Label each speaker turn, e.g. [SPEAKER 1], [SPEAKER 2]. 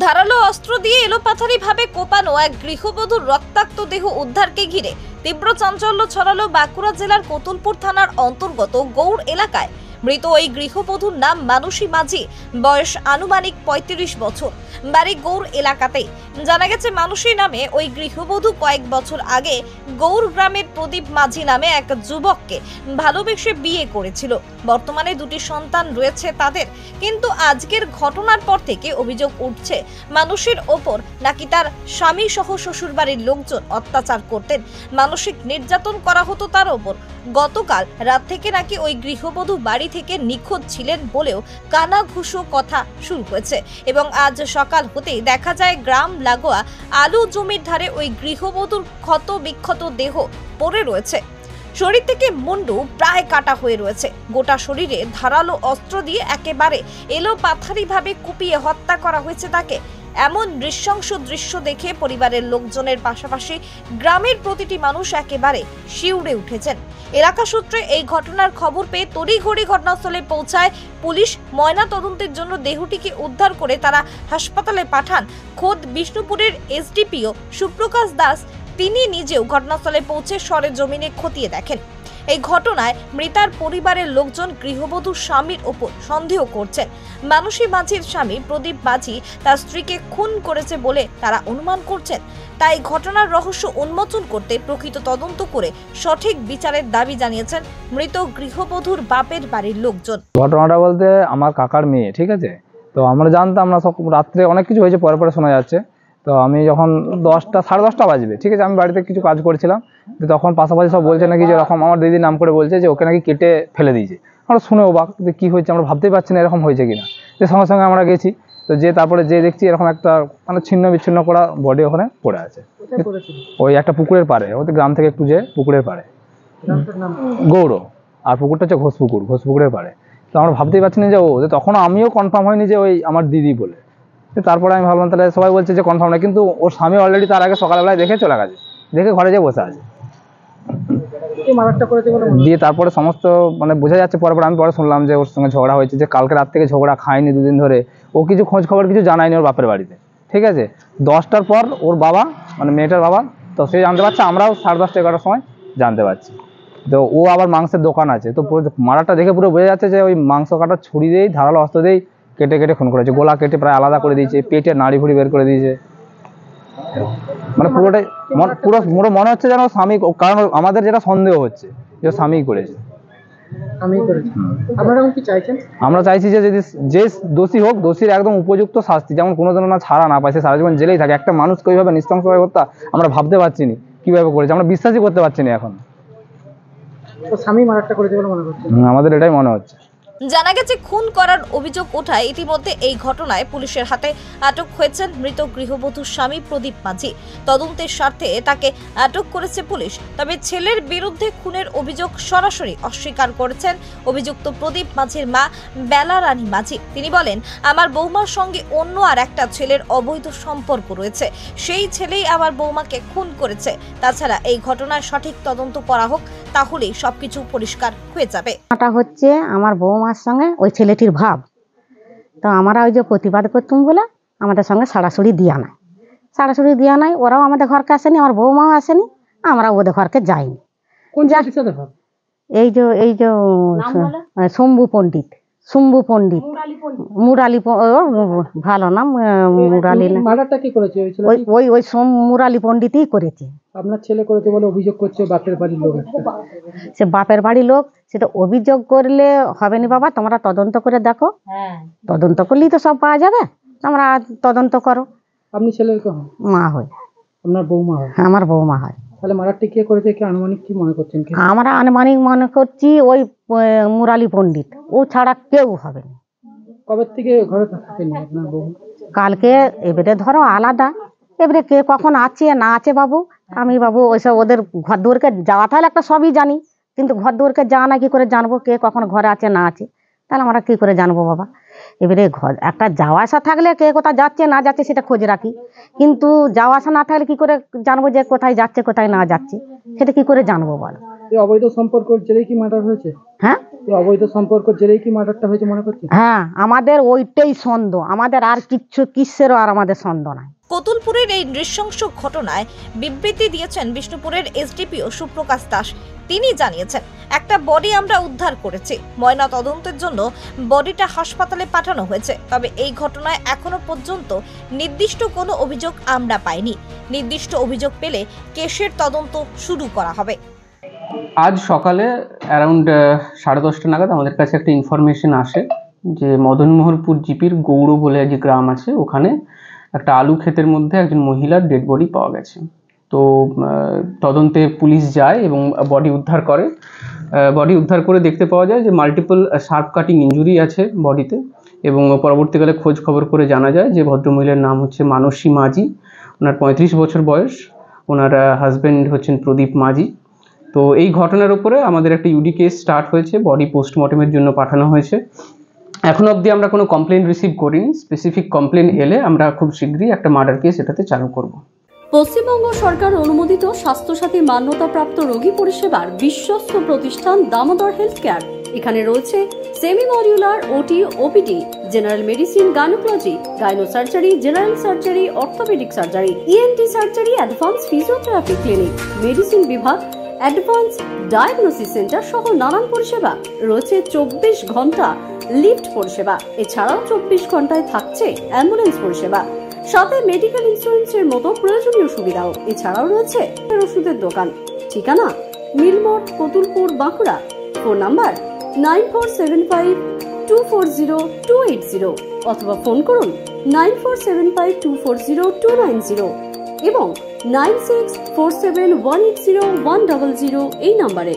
[SPEAKER 1] ধারালো অস্ত্র দিয়ে এলোপাথারি ভাবে কোপানো এক গৃহবধূর রক্তাক্ত দেহ উদ্ধারকে ঘিরে তীব্র চাঞ্চল্য ছড়ালো বাঁকুড়া জেলার কতুলপুর থানার অন্তর্গত গৌড় এলাকায়। মৃত ওই গৃহবধূর নাম মানসী মাঝি, বয়স আনুমানিক ৩৫ বছর, বাড়ি গৌড় এলাকাতেই। জানা গেছে মানসী নামে ওই গৃহবধূ কয়েক বছর আগে গৌড় গ্রামের প্রদীপ মাঝি নামে এক যুবককে ভালোবেসে বিয়ে করেছিল। বর্তমানে দুটি সন্তান রয়েছে তাদের। কিন্তু আজকের ঘটনার পর থেকে অভিযোগ উঠছে মানসীর ওপর নাকি তার স্বামী সহ শ্বশুরবাড়ির লোকজন অত্যাচার করতেন, মানসিক নির্যাতন করা হতো তার ওপর। গতকাল রাত থেকে নাকি ওই গৃহবধূ বাড়ি থেকে নিখোঁজ ছিলেন বলেও কানাঘুষো কথা শুরু হয়েছে এবং আজ সকাল হতেই দেখা যায় গ্রাম লাগোয়া আলু জমির ধারে ওই গৃহবধূর ক্ষত বিক্ষত দেহ পড়ে রয়েছে। শরীর থেকে মুন্ডু প্রায় কাটা হয়ে রয়েছে। গোটা শরীরে ধারালো অস্ত্র দিয়ে একেবারে এলোপাথারি ভাবে কুপিয়ে হত্যা করা হয়েছে তাকে। এমন নৃশংস দৃশ্য দেখে পরিবারের লোকজনের পাশাপাশি গ্রামের প্রতিটি মানুষ একেবারে শিউরে উঠেছেন। এলাকা সূত্রে এই ঘটনার খবর পেয়ে তড়িঘড়ি ঘটনাস্থলে পৌঁছায় পুলিশ। ময়না তদন্তের জন্য দেহটিকে উদ্ধার করে তারা হাসপাতালে পাঠান। খোদ বিষ্ণুপুরের এসডিপিও সুপ্রকাশ দাস তিনি নিজেও ঘটনাস্থলে পৌঁছে সরেজমিনে খতিয়ে দেখেন। এই ঘটনায় মৃতার পরিবারের লোকজন গৃহবধূর স্বামীর ওপর সন্দেহ করছেন। মানসী মাঝির স্বামী প্রদীপ মাঝি তার স্ত্রীকে খুন করেছে বলে তারা অনুমান করছেন। তাই ঘটনার রহস্য উন্মোচন করতে প্রকৃত তদন্ত করে সঠিক বিচারের দাবি জানিয়েছেন মৃত গৃহবধূর বাপের বাড়ির লোকজন।
[SPEAKER 2] ঘটনাটা বলতে আমার কাকার মেয়ে, ঠিক আছে, তো আমরা জানতাম না, সব রাত্রে অনেক কিছু হয়েছে, পরে পরে শোনা যাচ্ছে। তো আমি যখন 10টা সাড়ে 10টা বাজবে, ঠিক আছে, আমি বাড়িতে কিছু কাজ করছিলাম, তো তখন পাশাপাশি সব বলছে নাকি যে এরকম আমার দিদির নাম করে বলছে যে ওকে নাকি কেটে ফেলে দিয়েছে। আমরা শুনে অবাক যে কী হয়েছে, আমরা ভাবতেই পারছি না এরকম হয়েছে কিনা। যে সঙ্গে সঙ্গে আমরা গেছি, তো যে তারপরে যে দেখছি এরকম একটা মানে ছিন্ন বিচ্ছিন্ন করা বডি ওখানে পড়ে আছে ওই একটা পুকুরের পাড়ে, ওদের গ্রাম থেকে একটু যে পুকুরের পাড়ে গৌড়, আর পুকুরটা হচ্ছে ঘোষপুকুরের পাড়ে। তো আমরা ভাবতেই পারছি না যে ও, তখন আমিও কনফার্ম হয়নি যে ওই আমার দিদি বলে। তারপরে আমি ভাবলাম তাহলে সবাই বলছে যে কনফার্ম না, কিন্তু ওর স্বামী অলরেডি তার আগে সকালবেলায় দেখে চলে গেছে, দেখে ঘরে যেয়ে বসে আছে। দিয়ে তারপরে সমস্ত মানে বোঝা যাচ্ছে, পরে আমি পরে শুনলাম যে ওর সঙ্গে ঝগড়া হয়েছে, যে কালকে রাত থেকে ঝগড়া, খায়নি দুদিন ধরে, ও কিছু খোঁজ খবর কিছু জানায়নি ওর বাপের বাড়িতে, ঠিক আছে। 10টার পর ওর বাবা মানে মেয়েটার বাবা, তো সে জানতে পারছে, আমরাও 10:30 11টার সময় জানতে পারছি। তো ও আবার মাংসের দোকান আছে, তো পুরো মারাটা দেখে পুরো বোঝা যাচ্ছে যে ওই মাংস কাটার ছুরি দিয়েই ধারালো অস্ত্র দিয়েই কেটে কেটে খুন করেছে। গোলা কেটে প্রায় আলাদা করে দিয়েছে, পেটে নাড়ি ভুড়ি বের করে দিয়েছে। মানে পুরোটাই পুরো মনে হচ্ছে যেন স্বামী, কারণ আমাদের যেটা সন্দেহ হচ্ছে যে স্বামী করেছে। আমরা চাইছি যে যদি যে দোষী হোক, দোষীর একদম উপযুক্ত শাস্তি, যেমন কোনো দিনও না ছাড়া না পায়, সে সারা জীবন জেলেই থাকে। একটা মানুষকে ওইভাবে নৃশংসভাবে হত্যা আমরা ভাবতে পারছি না কিভাবে করেছে, আমরা বিশ্বাসই করতে পারছি না এখন।
[SPEAKER 3] স্বামী মারাটা করেছে বলে মনে করছে,
[SPEAKER 2] আমাদের এটাই মনে হচ্ছে।
[SPEAKER 1] জানা গেছে খুন করার অভিযোগ ওঠায় ইতিমধ্যে এই ঘটনায় পুলিশের হাতে আটক হয়েছেন মৃত গৃহবধূর স্বামী প্রদীপ মাঝি। তদন্তের স্বার্থে তাকে আটক করেছে পুলিশ। তবে ছেলের বিরুদ্ধে খুনের অভিযোগ সরাসরি অস্বীকার করেছেন অভিযুক্ত প্রদীপ মাঝির মা বেলা রানী মাঝি। তিনি বলেন, আমার বৌমার সঙ্গে অন্য আর একটা ছেলের অবৈধ সম্পর্ক রয়েছে, সেই ছেলেই আমার বৌমাকে খুন করেছে। তাছাড়া এই ঘটনার সঠিক তদন্ত করা হোক, তাহলেই সবকিছু পরিষ্কার হয়ে যাবে।
[SPEAKER 4] এটা হচ্ছে আমার বৌমার সঙ্গে ওই ছেলেটির ভাব, তো আমরা ওই যে প্রতিবাদ করতুম বলে আমাদের সঙ্গে সাড়াছড়ি দিয়া নাই, ওরাও আমাদের ঘরকে আসেনি, আমার বৌমাও আসেনি, আমরা ওদের ঘরকে যাইনি। এই যে শম্ভু পণ্ডিত মুরালি, ভালো নাম মুরালি না, ওই মুরালি পণ্ডিতই করেছে।
[SPEAKER 3] আপনার ছেলে করেছে বলে অভিযোগ করছে বাপের বাড়ির লোক।
[SPEAKER 4] সে বাপের বাড়ির লোক, সেটা অভিযোগ করলে হবে না বাবা, তোমরা তদন্ত করে দেখো, তদন্ত করলেই তো সব পাওয়া যাবে। তোমরা তদন্ত করো।
[SPEAKER 3] আপনি ছেলের
[SPEAKER 4] মা হয়,
[SPEAKER 3] আপনার বৌমা হয়?
[SPEAKER 4] আমার বৌমা হয়।
[SPEAKER 3] তাহলে মারাটি কে করেছে, কি আনুমানিক কি মনে করছেন?
[SPEAKER 4] আমরা আনুমানিক মনে করছি ওই মুরালি পণ্ডিত, ও ছাড়া কেউ হবে না।
[SPEAKER 3] কবে থেকে ঘরে থাকেনি আপনার বউ?
[SPEAKER 4] কালকে, এবারে ধরো আলাদা, এবারে কে কখন আছে না আছে বাবু, আমি বাবু ওইসব ওদের ঘর দুয়ারকে যাওয়া তাহলে একটা সবই জানি, কিন্তু ঘর দুয়ারকে যাওয়া না কি করে জানবো কে কখন ঘরে আছে না আছে, তাহলে আমরা কি করে জানবো বাবা। এবারে ঘর একটা যাওয়া আসা থাকলে কে কোথায় যাচ্ছে না যাচ্ছে সেটা খোঁজ রাখি, কিন্তু যাওয়া আসা না থাকলে কি করে জানবো যে কোথায় যাচ্ছে কোথায় না যাচ্ছে, সেটা কি করে জানবো বল।
[SPEAKER 3] এই অবৈধ সম্পর্কের জেরেই কি মার্ডার হয়েছে?
[SPEAKER 4] হ্যাঁ
[SPEAKER 3] এই অবৈধ সম্পর্কের জেরেই কি মার্ডারটা হয়েছে মনে করছেন?
[SPEAKER 4] হ্যাঁ, আমাদের ওইটাই সন্দেহ, আমাদের আর কিসেরও আর আমাদের সন্দেহ নাই।
[SPEAKER 1] কতুলপুরের এই নৃশংস ঘটনায় বিবৃতি দিয়েছেন বিষ্ণুপুরের এসডিপিও সুপ্রকাশ দাস। তিনি জানিয়েছেন, একটা বডি আমরা উদ্ধার করেছি, ময়না তদন্তের জন্য বডিটা হাসপাতালে পাঠানো হয়েছে। তবে এই ঘটনায় এখনো পর্যন্ত নির্দিষ্ট কোনো অভিযোগ আমরা পাইনি। নির্দিষ্ট অভিযোগ পেলে কেসের তদন্ত শুরু করা হবে।
[SPEAKER 5] আজ সকালে অ্যারাউন্ড 10:30 নাগাদ আমাদের কাছে একটা ইনফরমেশন আসে যে মদনমোহনপুর জিপির গৌড় বলে যে গ্রাম আছে, ওখানে একটা আলু ক্ষেতের মধ্যে একজন মহিলার ডেড বডি পাওয়া গেছে। তো তদন্তে পুলিশ যায় এবং বডি উদ্ধার করে। বডি উদ্ধার করে দেখতে পাওয়া যায় যে মাল্টিপল শার্প কাটিং ইঞ্জুরি আছে বডিতে, এবং পরবর্তীকালে খোঁজ খবর করে জানা যায় যে ভদ্রমহিলার নাম হচ্ছে মানসী মাঝি। ওনার 35 বছর বয়স, ওনার হাজব্যান্ড হচ্ছেন প্রদীপ মাঝি। তো এই ঘটনার উপরে আমাদের একটা ইউডি কেস স্টার্ট হয়েছে, বডি পোস্টমর্টমের জন্য পাঠানো হয়েছে। এখন অবধি আমরা কোনো কমপ্লেন রিসিভ করিনি। স্পেসিফিক কমপ্লেন এলে আমরা খুব শীঘ্রই একটা মার্ডার কেস এটাতে চালু করব।
[SPEAKER 6] পশ্চিমবঙ্গ সরকার অনুমোদিত স্বাস্থ্যসাথী মান্যতাপ্রাপ্ত রোগী পরিষেবার বিশ্বস্ত প্রতিষ্ঠান দামোদর হেলথ কেয়ার। এখানে রয়েছে semi modular OT, OPD, general medicine, gynaecology, gynae surgery, general surgery, orthopaedic surgery, ENT surgery, advance physiotherapy clinic, medicine বিভাগ, অ্যাডভান্স ডায়াগনোসিস সেন্টার সহ নানান পরিষেবা রয়েছে। 24 ঘন্টা লিফট পরিষেবা, এছাড়াও 24 ঘন্টায় থাকছে অ্যাম্বুলেন্স পরিষেবা, সাথে মেডিকেল ইন্স্যুরেন্সের মতো প্রয়োজনীয় সুবিধাও। এছাড়াও রয়েছে ওষুধের দোকান। ঠিকানা মিলমোড়, কতুলপুর, বাঁকুড়া। ফোন নাম্বার 9475240280 অথবা ফোন করুন 9475240290 এবং 9647180100 এই নম্বরে।